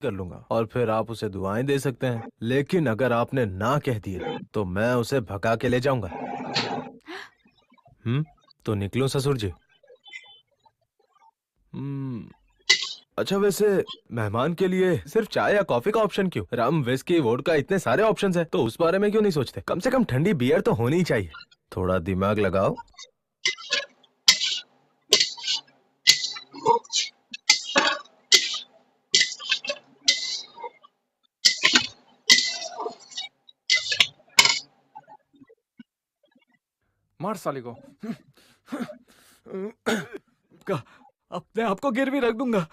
कर लूंगा और फिर आप उसे दुआएं दे सकते हैं। लेकिन अगर आपने ना कह दिया तो मैं उसे भगा के ले जाऊंगा। तो निकलो ससुर जी। हम्म। अच्छा, वैसे मेहमान के लिए सिर्फ चाय या कॉफी का ऑप्शन क्यों? रम, विस्की, वोडका, इतने सारे ऑप्शंस हैं, तो उस बारे में क्यों नहीं सोचते? कम से कम ठंडी बियर तो होनी ही चाहिए। थोड़ा दिमाग लगाओ। मार साले को। का अपने आप को गिरवी रख दूंगा।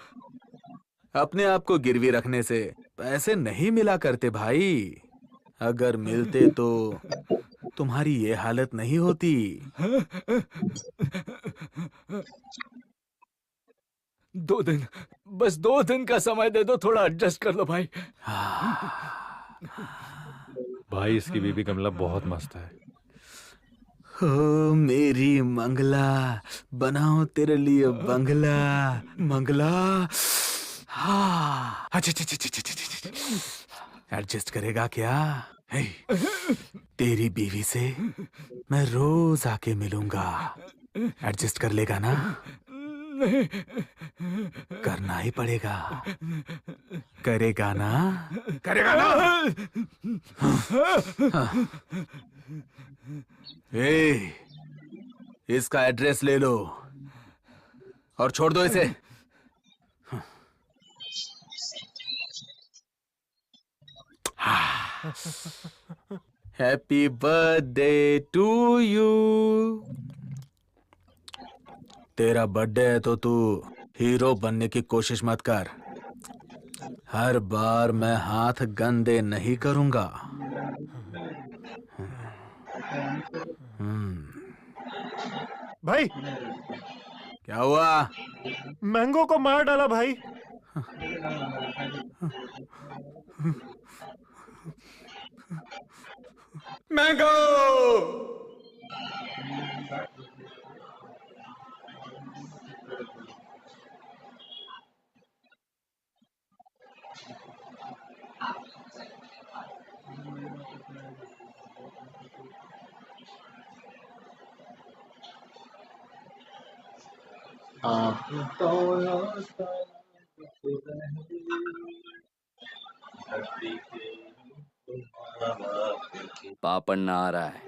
अपने आप को गिरवी रखने से पैसे नहीं मिला करते भाई। अगर मिलते तो तुम्हारी ये हालत नहीं होती। 2 दिन, बस 2 दिन का समय दे दो, थोड़ा एडजस्ट कर लो भाई। भाई इसकी बीबी कमला बहुत मस्त है। हो मेरी मंगला, बनाओ तेरे लिए बंगला। मंगला। हाँ, अच्छा अच्छा अच्छा अच्छा अच्छा, अच्छा। एडजस्ट करेगा क्या? हे, तेरी बीवी से मैं रोज आके मिलूंगा। एडजस्ट कर लेगा ना? नहीं। करना ही पड़ेगा। करेगा ना? करेगा ना? ए, इसका एड्रेस ले लो और छोड़ दो इसे। Happy birthday to you. तेरा बर्थडे है तो तू हीरो बनने की कोशिश मत कर। हर बार मैं हाथ गंदे नहीं करूंगा। भाई, क्या हुआ? मैंगो को मार डाला भाई। मैंगो। पापड़ आ रहा है।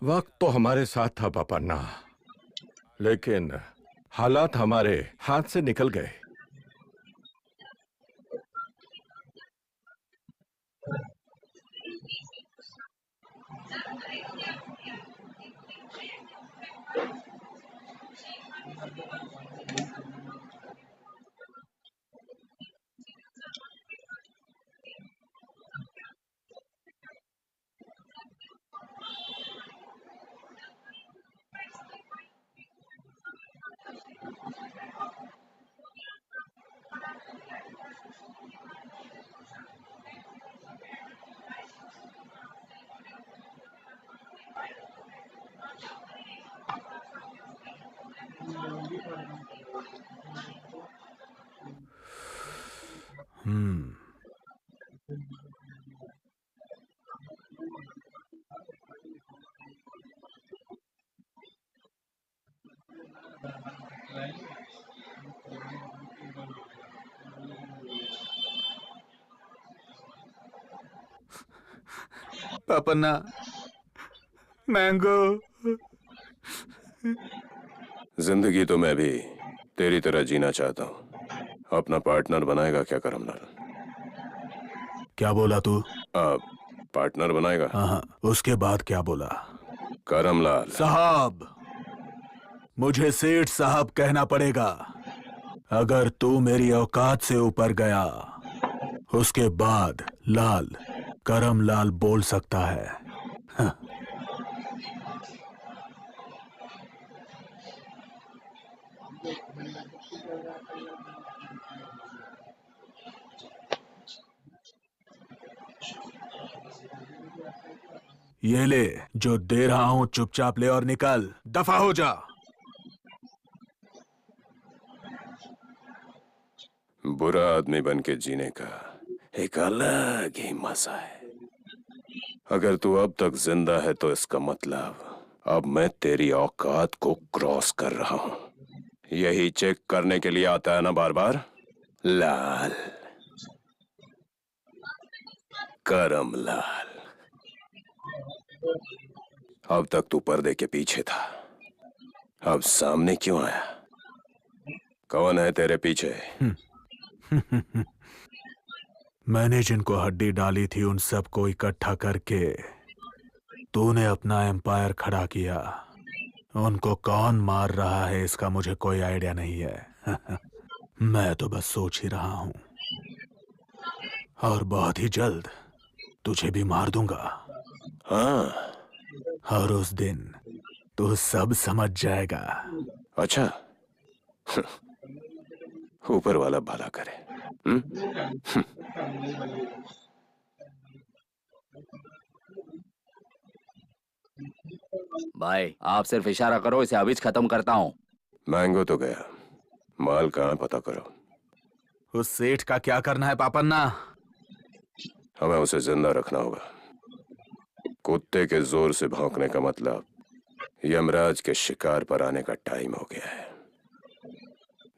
वक्त तो हमारे साथ था पापन्ना, लेकिन हालात हमारे हाथ से निकल गए। पापन्ना, मैंगो। जिंदगी तो मैं भी तेरी तरह जीना चाहता हूँ। अपना पार्टनर बनाएगा क्या करमलाल? क्या बोला तू? पार्टनर बनाएगा? हाँ, उसके बाद क्या बोला? करमलाल साहब, मुझे सेठ साहब कहना पड़ेगा। अगर तू मेरी औकात से ऊपर गया, उसके बाद लाल करम लाल बोल सकता है। हाँ। ये ले, जो दे रहा हूं चुपचाप ले और निकल, दफा हो जा। बुरा आदमी बन के जीने का एक अलग ही मजा है। अगर तू अब तक जिंदा है तो इसका मतलब अब मैं तेरी औकात को क्रॉस कर रहा हूं। यही चेक करने के लिए आता है ना बार बार? लाल, करम लाल। अब तक तू पर्दे के पीछे था, अब सामने क्यों आया? कौन है तेरे पीछे? मैंने जिनको हड्डी डाली थी उन सबको इकट्ठा करके तूने अपना एम्पायर खड़ा किया। उनको कौन मार रहा है इसका मुझे कोई आइडिया नहीं है। मैं तो बस सोच ही रहा हूं, और बहुत ही जल्द तुझे भी मार दूंगा। हाँ, और उस दिन तू सब समझ जाएगा। अच्छा। ऊपर वाला भला करे। भाई आप सिर्फ इशारा करो, इसे अभी खत्म करता हूँ। मैंगो तो गया, माल कहाँ पता करो। उस सेठ का क्या करना है पापन्ना? हमें उसे जिंदा रखना होगा। कुत्ते के जोर से भौंकने का मतलब यमराज के शिकार पर आने का टाइम हो गया है।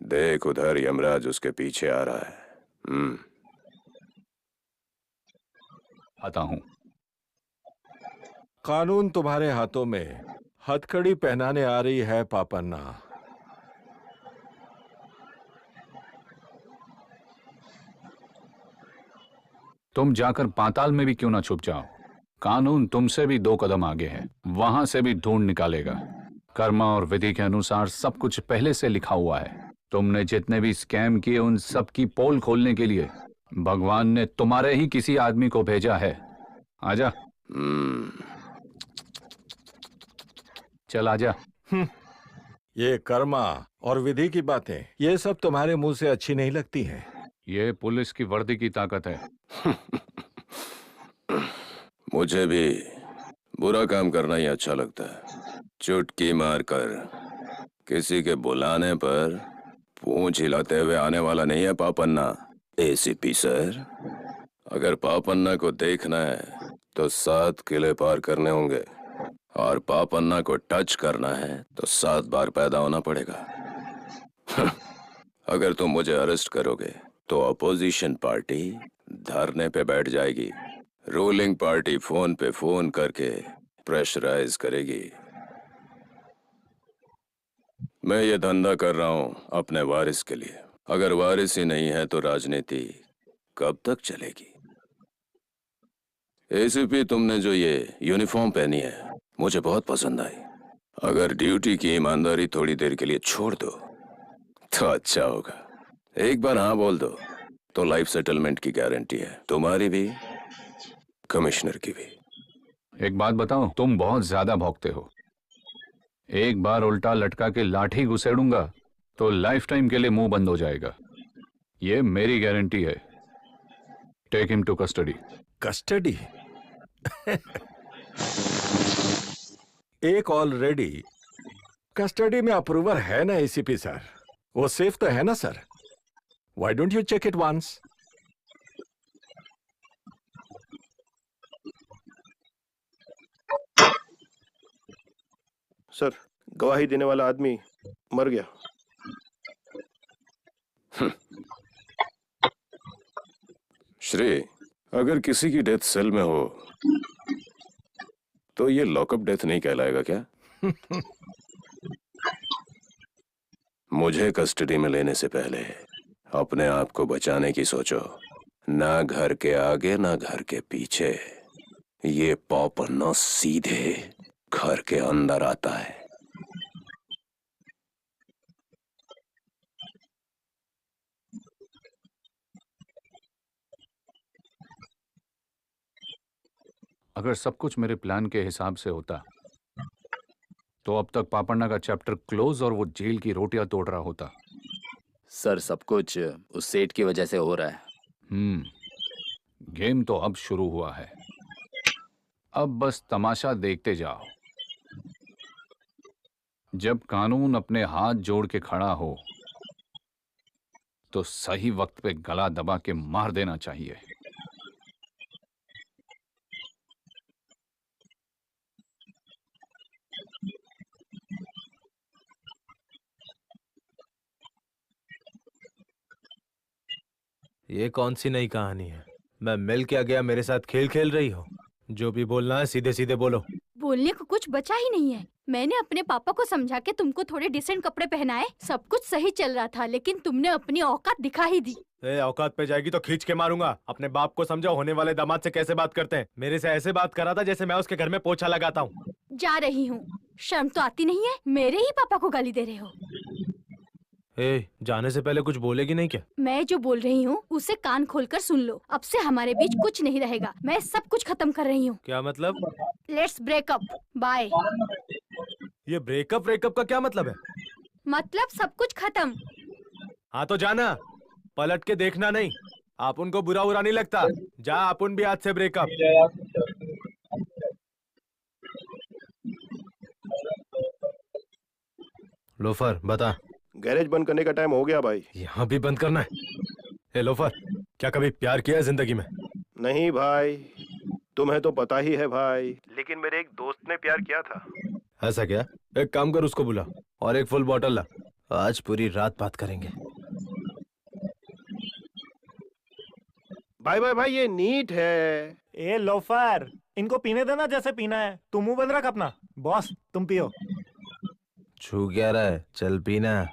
देख उधर यमराज उसके पीछे आ रहा है। आता हूं। कानून तुम्हारे हाथों में हथकड़ी पहनाने आ रही है पापन्ना। तुम जाकर पाताल में भी क्यों ना छुप जाओ। कानून तुमसे भी 2 कदम आगे है, वहां से भी ढूंढ निकालेगा। कर्मा और विधि के अनुसार सब कुछ पहले से लिखा हुआ है। तुमने जितने भी स्कैम किए उन सब की पोल खोलने के लिए भगवान ने तुम्हारे ही किसी आदमी को भेजा है। आजा। चल आजा। ये कर्मा और विधि की बातें, ये सब तुम्हारे मुंह से अच्छी नहीं लगती हैं। ये पुलिस की वर्दी की ताकत है। मुझे भी बुरा काम करना ही अच्छा लगता है। चुटकी मारकर किसी के बुलाने पर पूंछ हिलाते हुए आने वाला नहीं है पापन्ना। एसीपी सर, अगर पापन्ना को देखना है तो 7 किले पार करने होंगे, और पापन्ना को टच करना है तो 7 बार पैदा होना पड़ेगा। अगर तुम मुझे अरेस्ट करोगे तो अपोजिशन पार्टी धरने पे बैठ जाएगी, रूलिंग पार्टी फोन पे फोन करके प्रेशराइज करेगी। मैं ये धंधा कर रहा हूं अपने वारिस के लिए। अगर वारिस ही नहीं है तो राजनीति कब तक चलेगी? एसीपी, तुमने जो ये यूनिफॉर्म पहनी है मुझे बहुत पसंद आई। अगर ड्यूटी की ईमानदारी थोड़ी देर के लिए छोड़ दो तो अच्छा होगा। एक बार हाँ बोल दो तो लाइफ सेटलमेंट की गारंटी है, तुम्हारी भी, कमिश्नर की भी। एक बात बताओ, तुम बहुत ज्यादा भौंकते हो। एक बार उल्टा लटका के लाठी घुसेड़ूंगा तो लाइफ टाइम के लिए मुंह बंद हो जाएगा। ये मेरी गारंटी है। Take him to custody. Custody? एक ऑलरेडी कस्टडी में अप्रूवर है ना एसीपी सर, वो सेफ तो है ना sir? Why don't you check it once? Sir, गवाही देने वाला आदमी मर गया। श्री, अगर किसी की डेथ सेल में हो तो ये लॉकअप डेथ नहीं कहलाएगा क्या? मुझे कस्टडी में लेने से पहले अपने आप को बचाने की सोचो। ना घर के आगे ना घर के पीछे। ये पापन्ना सीधे घर के अंदर आता है। अगर सब कुछ मेरे प्लान के हिसाब से होता तो अब तक पापन्ना का चैप्टर क्लोज और वो जेल की रोटियां तोड़ रहा होता। सर सब कुछ उस सेठ की वजह से हो रहा है। गेम तो अब शुरू हुआ है, अब बस तमाशा देखते जाओ। जब कानून अपने हाथ जोड़ के खड़ा हो तो सही वक्त पे गला दबा के मार देना चाहिए। ये कौन सी नई कहानी है? मैं मिल के आ गया, मेरे साथ खेल खेल रही हो? जो भी बोलना है सीधे सीधे बोलो। बोलने को कुछ बचा ही नहीं है। मैंने अपने पापा को समझा के तुमको थोड़े डिसेंट कपड़े पहनाए, सब कुछ सही चल रहा था, लेकिन तुमने अपनी औकात दिखा ही दी। औकात पे जाएगी तो खींच के मारूंगा। अपने बाप को समझाओ होने वाले दामाद से कैसे बात करते हैं। मेरे से ऐसे बात करा था जैसे मैं उसके घर में पोछा लगाता हूँ। जा रही हूँ, शर्म तो आती नहीं है? मेरे ही पापा को गाली दे रहे हो। जाने से पहले कुछ बोलेगी नहीं क्या? मैं जो बोल रही हूँ उसे कान खोलकर सुन लो। अब से हमारे बीच कुछ नहीं रहेगा। मैं सब कुछ खत्म कर रही हूँ। क्या मतलब? Let's breakup, bye. ये ब्रेकअप का क्या मतलब है? मतलब सब कुछ खत्म। हाँ तो जाना, पलट के देखना नहीं। आप उनको बुरा बुरा नहीं लगता, जा अपन भी आज से ब्रेकअप। लोफर बता। गैरेज बंद करने का टाइम हो गया भाई। यहाँ भी बंद करना है? ए लोफर, क्या कभी प्यार किया है जिंदगी में? नहीं भाई, तुम्हें तो पता ही है भाई, लेकिन मेरे एक दोस्त ने प्यार किया था। ऐसा क्या? एक काम कर, उसको बुला और एक फुल बॉटल ला। आज पूरी रात बात करेंगे। भाई भाई भाई, ये नीट है। ए लोफर, इनको पीने देना जैसे पीना है। तुम मुंह बंद रख अपना। बॉस तुम पियो। छू क्या रहा है? चल पीना।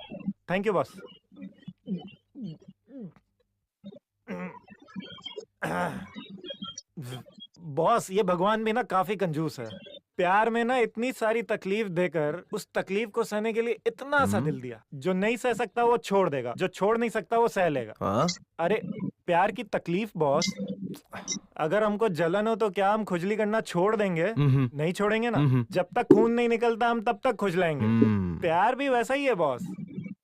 Thank you boss. बॉस ये भगवान भी ना काफी कंजूस है। प्यार में ना इतनी सारी तकलीफ देकर उस तकलीफ को सहने के लिए इतना सा दिल दिया। जो नहीं सह सकता वो छोड़ देगा, जो छोड़ नहीं सकता वो सह लेगा। हाँ? अरे प्यार की तकलीफ बॉस, अगर हमको जलन हो तो क्या हम खुजली करना छोड़ देंगे? नहीं छोड़ेंगे ना। जब तक खून नहीं निकलता हम तब तक खुजलाएंगे। प्यार भी वैसा ही है बॉस।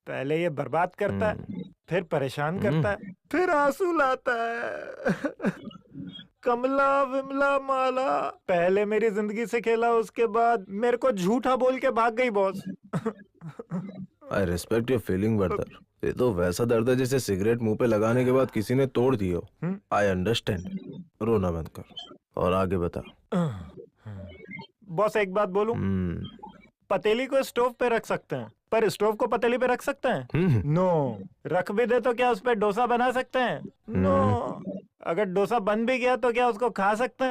पहले ये बर्बाद करता है, फिर परेशान करता है, फिर आंसू लाता है। कमला विमला माला पहले मेरी जिंदगी से खेला, उसके बाद मेरे को झूठा बोल के भाग गई boss. I respect your feeling brother. ये तो वैसा दर्द है जैसे सिगरेट मुंह पे लगाने के बाद किसी ने तोड़ दी हो। I understand. रोना बंद कर और आगे बता। बॉस एक बात बोलूं? पतीली को स्टोव पे रख सकते हैं, पर स्टोव को पतीली पे रख सकते हैं? नो। रख भी दे तो क्या उस पे डोसा बना सकते हैं? नो। अगर डोसा बन भी गया तो क्या उसको खा सकते हैं?